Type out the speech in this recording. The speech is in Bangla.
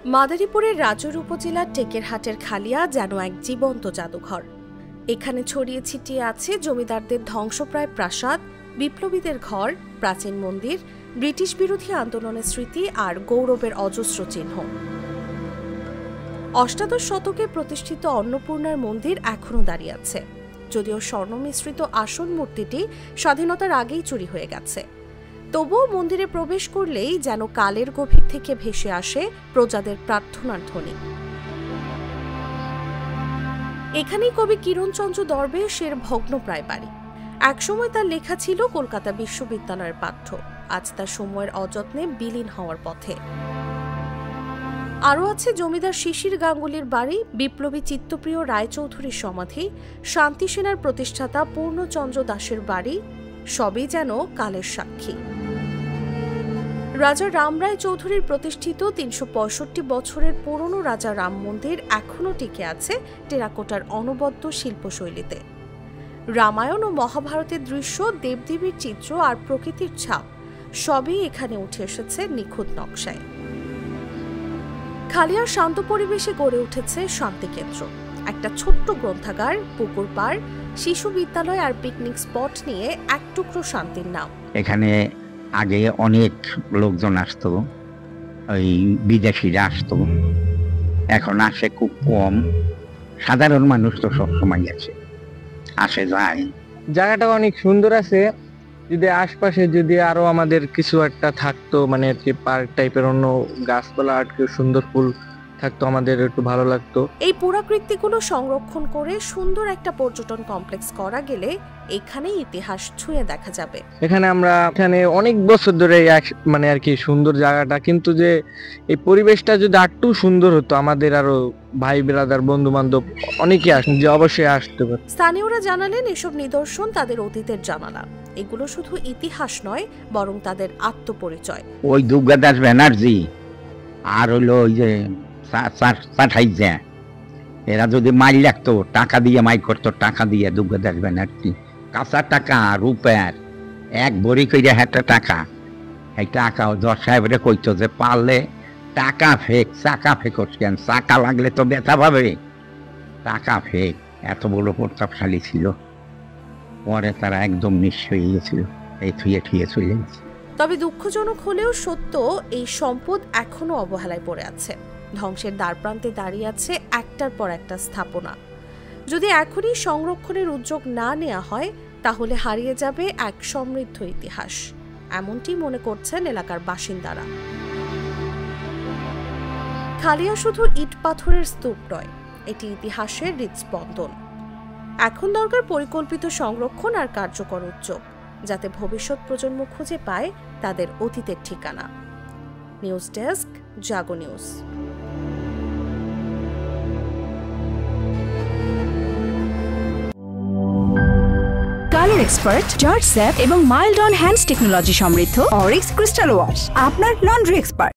মাদারীপুরের রাজৌর উপজেলার টেকেরহাটের খালিয়া যেন এক জীবন্ত জাদুঘর। এখানে ছড়িয়ে ছিটিয়ে আছে জমিদারদের ধ্বংসপ্রায় প্রাসাদ, বিপ্লবীদের ঘর, প্রাচীন মন্দির, ব্রিটিশ বিরোধী আন্দোলনের স্মৃতি আর গৌরবের অজস্র চিহ্ন। অষ্টাদশ শতকে প্রতিষ্ঠিত অন্নপূর্ণার মন্দির এখনও দাঁড়িয়ে আছে, যদিও স্বর্ণ মিশ্রিত আসন মূর্তিটি স্বাধীনতার আগেই চুরি হয়ে গেছে। তবুও মন্দিরে প্রবেশ করলেই যেন কালের গভীর থেকে ভেসে আসে প্রজাদের প্রার্থনার ধ্বনি। এখানেই কবি কিরণচন্দ্র দরবেশের ভগ্নপ্রায় বাড়ি। একসময় তার লেখা ছিল কলকাতা বিশ্ববিদ্যালয়ের পাঠ্য, আজ তার সময়ের অযত্নে বিলীন হওয়ার পথে। আরও আছে জমিদার শিশির গাঙ্গুলির বাড়ি, বিপ্লবী চিত্তপ্রিয় রায়চৌধুরীর সমাধি, শান্তি সেনার প্রতিষ্ঠাতা পূর্ণচন্দ্র দাসের বাড়ি, সবই যেন কালের সাক্ষী। রাজা রামরায় চৌধুরীর প্রতিষ্ঠিত ৩৬৫ বছরের পুরনো রাজা রাম মন্দির এখনও টিকে আছে টেরাকোটার অনবদ্য শিল্পশৈলীতে। রামায়ণ ও মহাভারতের দৃশ্য, দেবদেবীর চিত্র আর প্রকৃতির ছাপ সবই এখানে উঠে এসেছে নিখুঁত নকশায়। খালিয়ার শান্ত পরিবেশে গড়ে উঠেছে শান্তিকেন্দ্র, একটা ছোট্ট গ্রন্থাগার, পুকুর পাড়, শিশু বিদ্যালয় আর পিকনিক স্পট নিয়ে এক টুকরো শান্তির নাম। এখানে আগে অনেক লোকজন আসতো, ওই বিদেশিরা আসতো, এখন আসে খুব কম। সাধারণ মানুষ তো সবসময় আসে যায়। জায়গাটা অনেক সুন্দর আছে। যদি আশপাশে যদি আরো আমাদের কিছু একটা থাকতো, মানে আর কি পার্ক টাইপের, অন্য গাছপালা আর কি সুন্দর ফুল থাকতো, আমাদের একটু ভালো লাগতো। এই পুরাকৃতিগুলো সংরক্ষণ করে সুন্দর একটা পর্যটন কমপ্লেক্স করা গেলে এখানে ইতিহাস ছুঁয়ে দেখা যাবে। এখানে অনেক বছর ধরে মানে আর কি সুন্দর জায়গাটা, কিন্তু যে এই পরিবেশটা যদি একটু সুন্দর হতো, আমাদের আরো ভাই ব্রাদার বন্ধু বান্ধব অনেকে আসেন, যে অবশ্যই আসতে পারে। স্থানীয়রা জানালেন এসব নিদর্শন তাদের অতীতের জানালা। এগুলো শুধু ইতিহাস নয়, বরং তাদের আত্মপরিচয়। ওই দুর্গাদাস ব্যানার্জি আর হইলো ওই যে এরা যদি মাইল লাগতো, টাকা দিয়ে মাই করতো, টাকা দিয়ে দুর্গাদাস ব্যানার্জি কাঁচা টাকা রূপের এক ভরি কইরা একটা টাকা, এই টাকা দশ সাহেবরে কইতো যে পারলে টাকা ফেক, চাকা ফেকস কেন, চাকা লাগলে তো ব্যথা পাবে, টাকা ফেক। এত বড় প্রতাপশালী ছিল। পরে তারা একদম নিঃস্ব হয়ে গেছিল, এই থুয়ে ঠুয়ে চলে গেছে। তবে দুঃখজনক হলেও সত্য, এই সম্পদ এখনো অবহেলায় পড়ে আছে। ধ্বংসের দ্বারপ্রান্তে দাঁড়িয়ে আছে একটার পর একটা স্থাপনা। যদি এখনই সংরক্ষণের উদ্যোগ না নেওয়া হয়, তাহলে হারিয়ে যাবে এক সমৃদ্ধ ইতিহাস, এমনটি মনে করছেন এলাকার বাসিন্দারা। খালিয়া শুধু ইট পাথরের স্তূপ নয়, এটি ইতিহাসের হৃদস্পন্দন। এখন দরকার পরিকল্পিত সংরক্ষণ আর কার্যকর উদ্যোগ, যাতে ভবিষ্যৎ প্রজন্ম খুঁজে পায় তাদের অতীতের ঠিকানা। News desk, Jago news. Colour expert, জর্জ স্যাপ এবং মাইল্ড অন হ্যান্ডস টেকনোলজি সমৃদ্ধ অরিক্স ক্রিস্টাল ওয়াশ আপনার লন্ড্রি এক্সপার্ট।